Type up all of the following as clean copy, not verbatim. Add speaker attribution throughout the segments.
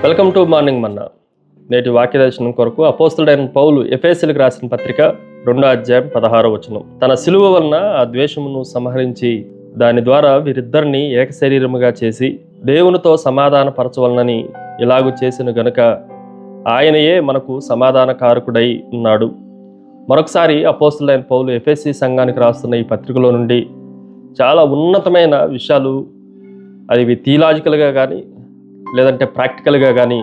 Speaker 1: Welcome to morning మన్నా. నేటి వాక్య దర్శనం కొరకు అపోస్తలుడైన పౌలు ఎఫెసీయులకు రాసిన పత్రిక 2:16 తన సిలువ వలన ఆ ద్వేషమును సంహరించి దాని ద్వారా వీరిద్దరిని ఏక శరీరముగా చేసి దేవునితో సమాధానపరచవలనని ఇలాగు చేసిన గనుక ఆయనయే మనకు సమాధానకారకుడై ఉన్నాడు. మరొకసారి అపోస్తలుడైన పౌలు ఎఫెసీ సంఘానికి రాస్తున్న ఈ పత్రికలో నుండి చాలా ఉన్నతమైన విషయాలు, అవి థియలాజికల్గా కానీ లేదంటే ప్రాక్టికల్గా కానీ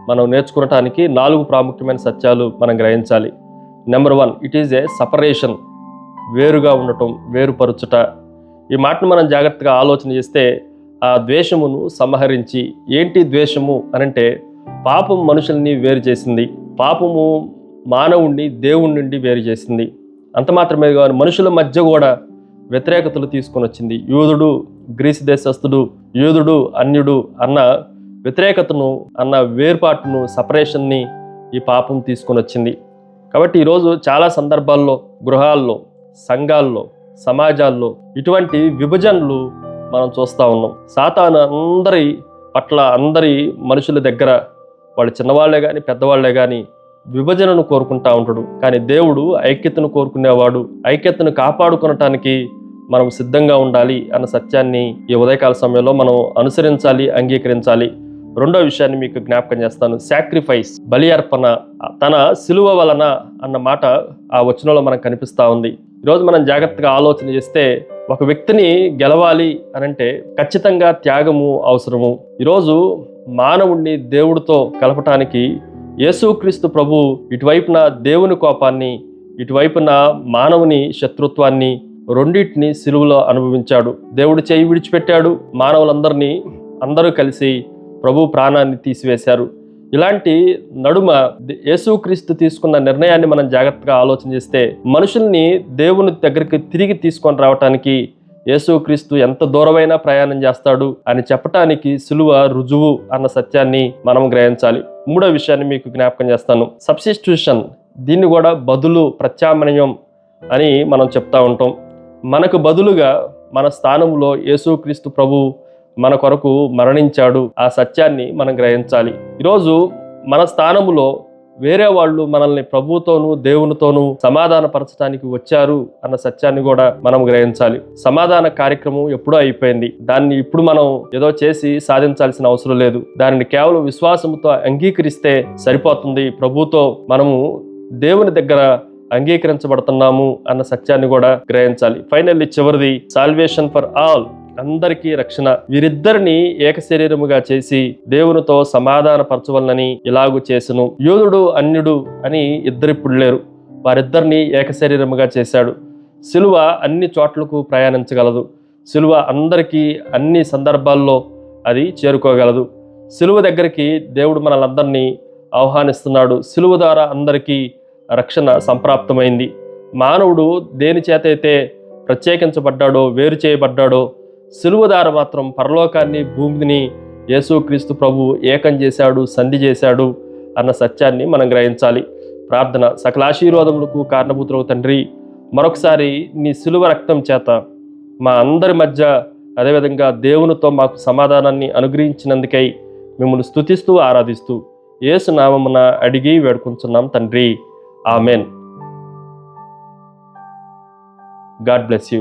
Speaker 1: మనం నేర్చుకోవటానికి 4 ప్రాముఖ్యమైన సత్యాలు మనం గ్రహించాలి. Number 1, it is a separation. వేరుగా ఉండటం, వేరుపరుచుట. ఈ మాటను మనం జాగ్రత్తగా ఆలోచన చేస్తే ఆ ద్వేషమును సంహరించి, ఏంటి ద్వేషము అనంటే పాపం మనుషుల్ని వేరు చేసింది, పాపము మానవుణ్ణి దేవుడి నుండి వేరు చేసింది. అంత మాత్రమే కాదు, మనుషుల మధ్య కూడా వ్యతిరేకతలు తీసుకొని వచ్చింది. యూదుడు, గ్రీసు దేశస్థుడు, యూదుడు, అన్యుడు అన్న వ్యతిరేకతను, అన్న వేర్పాటును, సపరేషన్ని ఈ పాపం తీసుకొని వచ్చింది. కాబట్టి ఈరోజు చాలా సందర్భాల్లో గృహాల్లో, సంఘాల్లో, సమాజాల్లో ఇటువంటి విభజనలు మనం చూస్తూ ఉన్నాం. సాతాను అందరి పట్ల, అందరి మనుషుల దగ్గర, వాళ్ళు చిన్నవాళ్లే కానీ పెద్దవాళ్లే కానీ విభజనను కోరుకుంటా ఉంటాడు. కానీ దేవుడు ఐక్యతను కోరుకునేవాడు. ఐక్యతను కాపాడుకొనటానికి మనం సిద్ధంగా ఉండాలి అన్న సత్యాన్ని ఈ ఉదయకాల సమయంలో మనం అనుసరించాలి, అంగీకరించాలి. రెండో విషయాన్ని మీకు జ్ఞాపకం చేస్తాను. సాక్రిఫైస్, బలి అర్పణ, తన సిలువ వలన అన్న మాట ఆ వచనంలో మనకు కనిపిస్తూ ఉంది. ఈరోజు మనం జాగ్రత్తగా ఆలోచన చేస్తే ఒక వ్యక్తిని గెలవాలి అనంటే ఖచ్చితంగా త్యాగము అవసరము. ఈరోజు మానవుణ్ణి దేవుడితో కలపటానికి యేసుక్రీస్తు ప్రభు ఇటువైపున దేవుని కోపాన్ని, ఇటువైపున మానవుని శత్రుత్వాన్ని, రెండింటిని సిలువలో అనుభవించాడు. దేవుడు చేయి విడిచిపెట్టాడు, మానవులందరినీ అందరూ కలిసి ప్రభు ప్రాణాన్ని తీసివేశారు. ఇలాంటి నడుమ యేసుక్రీస్తు తీసుకున్న నిర్ణయాన్ని మనం జాగ్రత్తగా ఆలోచన చేస్తే మనుషుల్ని దేవుని దగ్గరికి తిరిగి తీసుకొని రావటానికి యేసుక్రీస్తు ఎంత దూరమైనా ప్రయాణం చేస్తాడు అని చెప్పటానికి సిలువ రుజువు అన్న సత్యాన్ని మనం గ్రహించాలి. మూడో విషయాన్ని మీకు జ్ఞాపకం చేస్తాను. సబ్స్టిట్యూషన్, దీన్ని కూడా బదులు, ప్రత్యామ్నాయం అని మనం చెప్తా ఉంటాం. మనకు బదులుగా మన స్థానంలో యేసుక్రీస్తు ప్రభు మన కొరకు మరణించాడు. ఆ సత్యాన్ని మనం గ్రహించాలి. ఈరోజు మన స్థానములో వేరే వాళ్ళు మనల్ని ప్రభుతోనూ దేవునితోనూ సమాధానపరచడానికి వచ్చారు అన్న సత్యాన్ని కూడా మనం గ్రహించాలి. సమాధాన కార్యక్రమం ఎప్పుడో అయిపోయింది. దాన్ని ఇప్పుడు మనం ఏదో చేసి సాధించాల్సిన అవసరం లేదు. దానిని కేవలం విశ్వాసంతో అంగీకరిస్తే సరిపోతుంది. ప్రభుతో మనము దేవుని దగ్గర అంగీకరించబడుతున్నాము అన్న సత్యాన్ని కూడా గ్రహించాలి. ఫైనల్లీ చివరిది, సాల్వేషన్ ఫర్ ఆల్, అందరికీ రక్షణ. వీరిద్దరిని ఏక శరీరముగా చేసి దేవునితో సమాధాన పరచవలనని ఇలాగు చేసెను. యూదుడు, అన్యుడు అని ఇద్దరు ఇప్పుడు లేరు, వారిద్దరిని ఏక శరీరముగా చేశాడు. సిలువ అన్ని చోట్లకు ప్రయాణించగలదు. సిలువ అందరికీ అన్ని సందర్భాల్లో అది చేరుకోగలదు. సిలువ దగ్గరికి దేవుడు మనలందరినీ ఆహ్వానిస్తున్నాడు. సిలువ ద్వారా అందరికీ రక్షణ సంప్రాప్తమైంది. మానవుడు దేని చేత అయితే ప్రత్యేకించబడ్డాడో, వేరు చేయబడ్డాడో, సిలువ ద్వారా మాత్రం పరలోకాన్ని, భూమిని యేసుక్రీస్తు ప్రభు ఏకం చేశాడు, సంధి చేశాడు అన్న సత్యాన్ని మనం గ్రహించాలి. ప్రార్థన. సకల ఆశీర్వాదములకు కారణభూతులవు తండ్రి, మరొకసారి నీ సిలువ రక్తం చేత మా అందరి మధ్య, అదేవిధంగా దేవునితో మాకు సమాధానాన్ని అనుగ్రహించినందుకై మిమ్మల్ని స్తుతిస్తూ ఆరాధిస్తూ యేసు నామమున అడిగి వేడుకుంటున్నాం తండ్రి. ఆమెన్. God bless you.